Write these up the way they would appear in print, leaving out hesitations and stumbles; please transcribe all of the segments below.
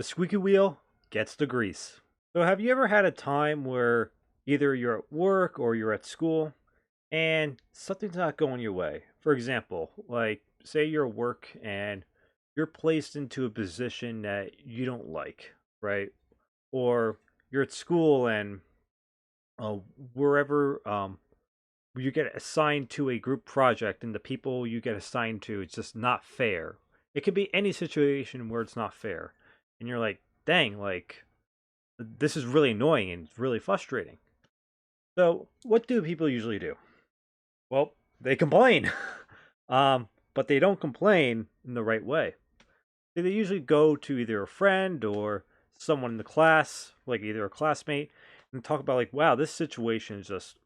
The squeaky wheel gets the grease. So, have you ever had a time where either you're at work or you're at school and something's not going your way? For example, like say you're at work and you're placed into a position that you don't like, right? Or you're at school and uh, wherever you get assigned to a group project and the people you get assigned to, it's just not fair. It could be any situation where it's not fair. And you're like, dang, like, this is really annoying and really frustrating. So, what do people usually do? Well, they complain. But they don't complain in the right way. They usually go to either a friend or someone in the class, like either a classmate, and talk about like, wow, this situation is just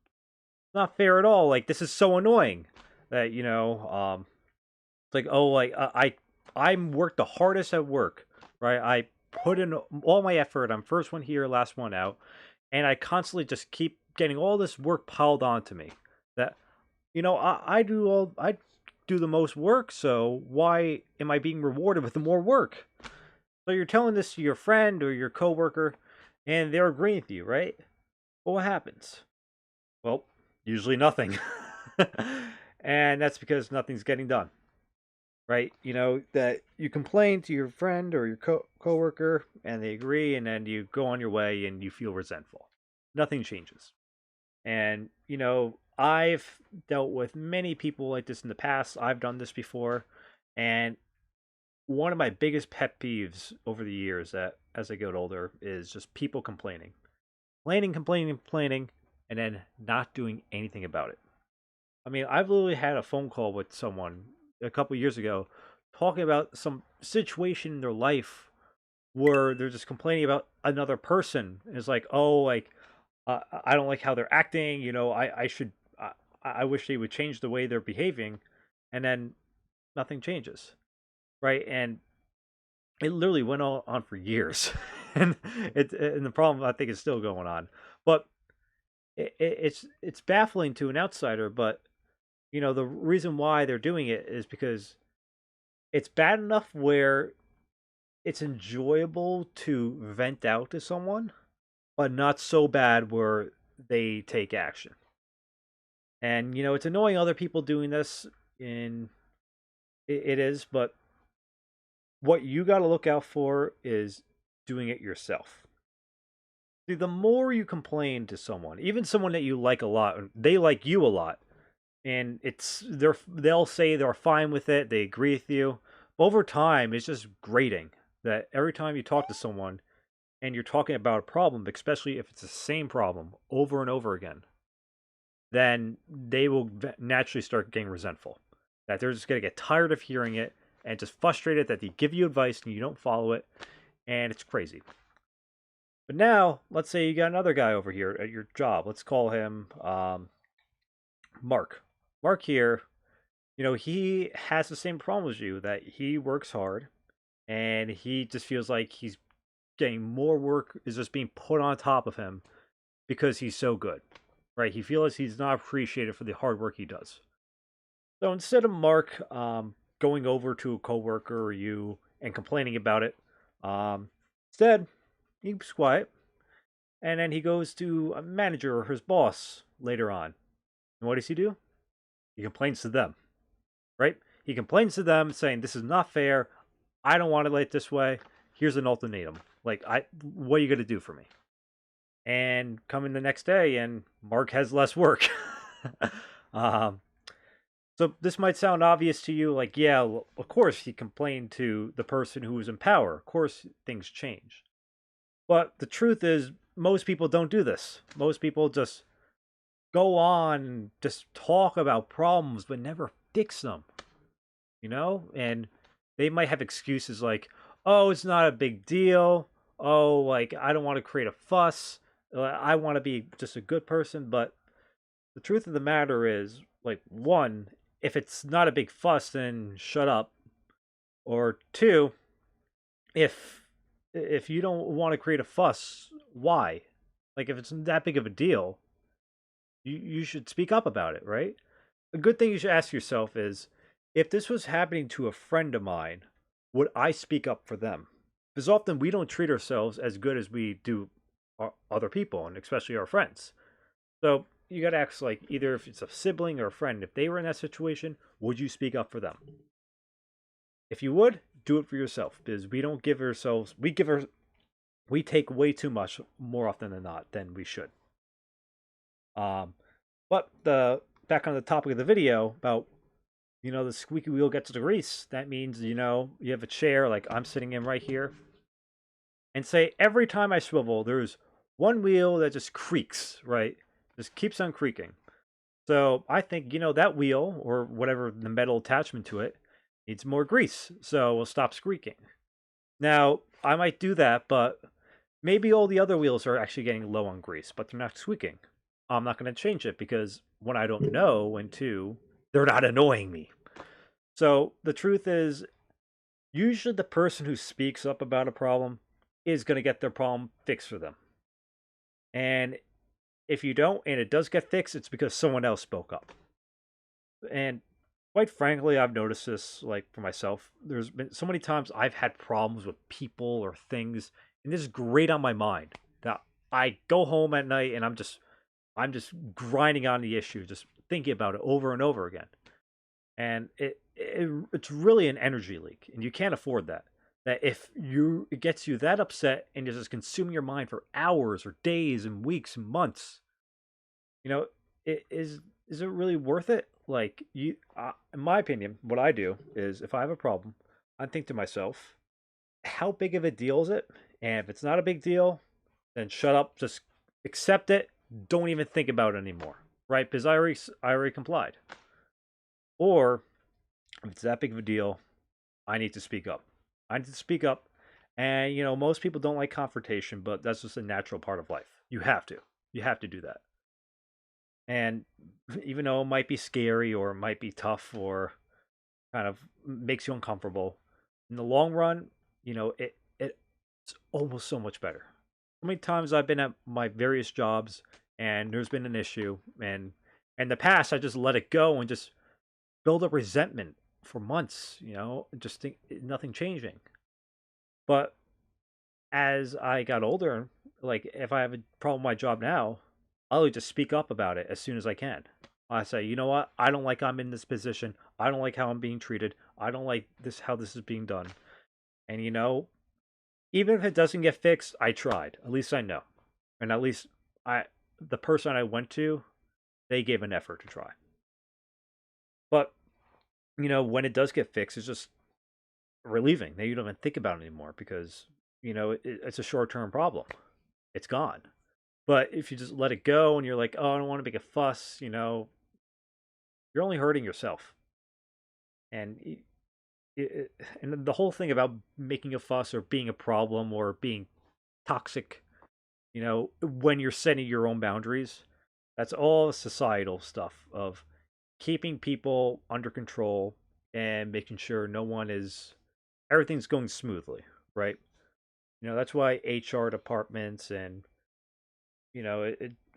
not fair at all. Like, this is so annoying that it's like, oh, like I'm worked the hardest at work, right? I put in all my effort. I'm first one here, last one out, and I constantly just keep getting all this work piled onto me. That I do the most work, so why am I being rewarded with the more work? So you're telling this to your friend or your coworker, and they're agreeing with you, right? But what happens? Well, usually nothing. And that's because nothing's getting done, right? You know, that you complain to your friend or your coworker and they agree and then you go on your way and you feel resentful. Nothing changes. And, I've dealt with many people like this in the past. I've done this before. And one of my biggest pet peeves over the years that as I get older is just people complaining, and then not doing anything about it. I mean, I've literally had a phone call with someone a couple years ago talking about some situation in their life where they're just complaining about another person. And it's like, oh, like I don't like how they're acting. I should. I wish they would change the way they're behaving, and then nothing changes, right? And it literally went on for years, and the problem I think is still going on. But it's baffling to an outsider, but the reason why they're doing it is because it's bad enough where it's enjoyable to vent out to someone, but not so bad where they take action. And it's annoying other people doing this in it is, but what you got to look out for is doing it yourself. See, the more you complain to someone, even someone that you like a lot, they like you a lot, and they'll say they're fine with it, they agree with you. Over time, it's just grating that every time you talk to someone and you're talking about a problem, especially if it's the same problem over and over again, then they will naturally start getting resentful. That they're just going to get tired of hearing it and just frustrated that they give you advice and you don't follow it, and it's crazy. But now, let's say you got another guy over here at your job. Let's call him Mark. Mark here, he has the same problem as you that he works hard and he just feels like he's getting more work is just being put on top of him because he's so good, right? He feels he's not appreciated for the hard work he does. So instead of Mark going over to a coworker or you and complaining about it, instead he keeps quiet and then he goes to a manager or his boss later on. And what does he do? He complains to them, right? He complains to them saying, "This is not fair. I don't want it like this way. Here's an ultimatum. Like, what are you going to do for me?" And come in the next day, and Mark has less work. um, so this might sound obvious to you, like, yeah, well, of course he complained to the person who was in power. Of course things change. But the truth is, most people don't do this. Most people just go on and just talk about problems, but never fix them. And they might have excuses like, oh, it's not a big deal. Oh, like, I don't want to create a fuss. I want to be just a good person. But the truth of the matter is, like, one, if it's not a big fuss, then shut up. Or two, if you don't want to create a fuss, why? Like, if it's that big of a deal, you should speak up about it, right? A good thing you should ask yourself is, if this was happening to a friend of mine, would I speak up for them? Because often we don't treat ourselves as good as we do other people, and especially our friends. So you got to ask, like, either if it's a sibling or a friend, if they were in that situation, would you speak up for them? If you would, do it for yourself, because we don't give ourselves, we take way too much more often than not than we should. Um, but the back on the topic of the video about, the squeaky wheel gets the grease. That means, you have a chair like I'm sitting in right here, and say every time I swivel, there's one wheel that just creaks, right? Just keeps on creaking. So I think, that wheel or whatever the metal attachment to it needs more grease. So we'll stop squeaking. Now, I might do that, but maybe all the other wheels are actually getting low on grease, but they're not squeaking. I'm not going to change it because one, I don't know, and two, they're not annoying me. So the truth is, usually the person who speaks up about a problem is going to get their problem fixed for them. And if you don't, and it does get fixed, it's because someone else spoke up. And quite frankly, I've noticed this, like, for myself. There's been so many times I've had problems with people or things, and this is great on my mind that I go home at night and I'm just grinding on the issue, just thinking about it over and over again. And it's really an energy leak, and you can't afford that. That if it gets you that upset and it's just consuming your mind for hours or days and weeks and months, you know, is it really worth it? Like, in my opinion, what I do is if I have a problem, I think to myself, how big of a deal is it? And if it's not a big deal, then shut up, just accept it, don't even think about it anymore, right? Because I already complied. Or if it's that big of a deal, I need to speak up. I need to speak up. And, most people don't like confrontation, but that's just a natural part of life. You have to. You have to do that. And even though it might be scary or it might be tough or kind of makes you uncomfortable, in the long run, it's almost so much better. How many times I've been at my various jobs and there's been an issue, and in the past I just let it go and just build up resentment for months, just think nothing changing. But as I got older, like, if I have a problem with my job now, I'll just speak up about it as soon as I can. I say, you know what? I don't like I'm in this position. I don't like how I'm being treated. I don't like this how this is being done. And even if it doesn't get fixed, I tried. At least I know. And at least I the person I went to, they gave an effort to try. But, when it does get fixed, it's just relieving. Now you don't even think about it anymore because, it's a short-term problem. It's gone. But if you just let it go and you're like, oh, I don't want to make a fuss, you're only hurting yourself. And and the whole thing about making a fuss or being a problem or being toxic, when you're setting your own boundaries, that's all societal stuff of keeping people under control and making sure everything's going smoothly, right? That's why HR departments and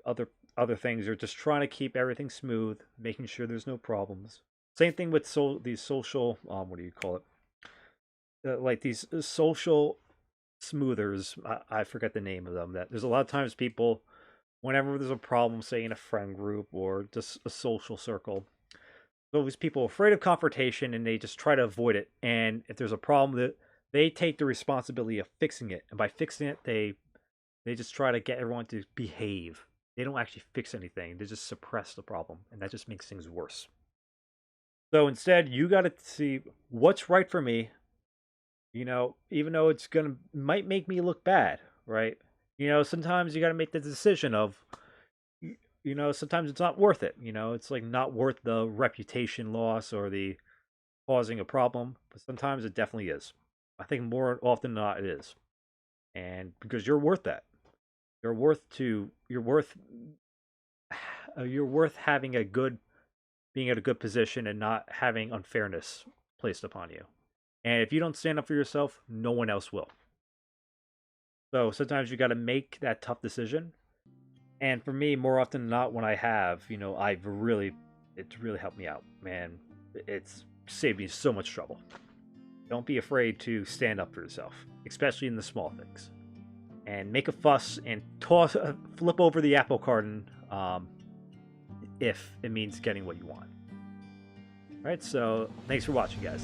other things are just trying to keep everything smooth, making sure there's no problems. Same thing with these social, what do you call it? Like these social smoothers. I forget the name of them. That there's a lot of times people, whenever there's a problem, say in a friend group or just a social circle, those people are afraid of confrontation and they just try to avoid it. And if there's a problem, that they take the responsibility of fixing it, and by fixing it, they just try to get everyone to behave. They don't actually fix anything. They just suppress the problem, and that just makes things worse. So instead, you got to see what's right for me. Even though might make me look bad, right? Sometimes you got to make the decision of, sometimes it's not worth it. It's like not worth the reputation loss or the causing a problem, but sometimes it definitely is. I think more often than not it is. And because you're worth that. You're worth having being at a good position and not having unfairness placed upon you. And if you don't stand up for yourself, no one else will. So sometimes you got to make that tough decision. And for me, more often than not, when I have, it's really helped me out, man. It's saved me so much trouble. Don't be afraid to stand up for yourself, especially in the small things. And make a fuss and flip over the apple carton if it means getting what you want. All right, so thanks for watching, guys.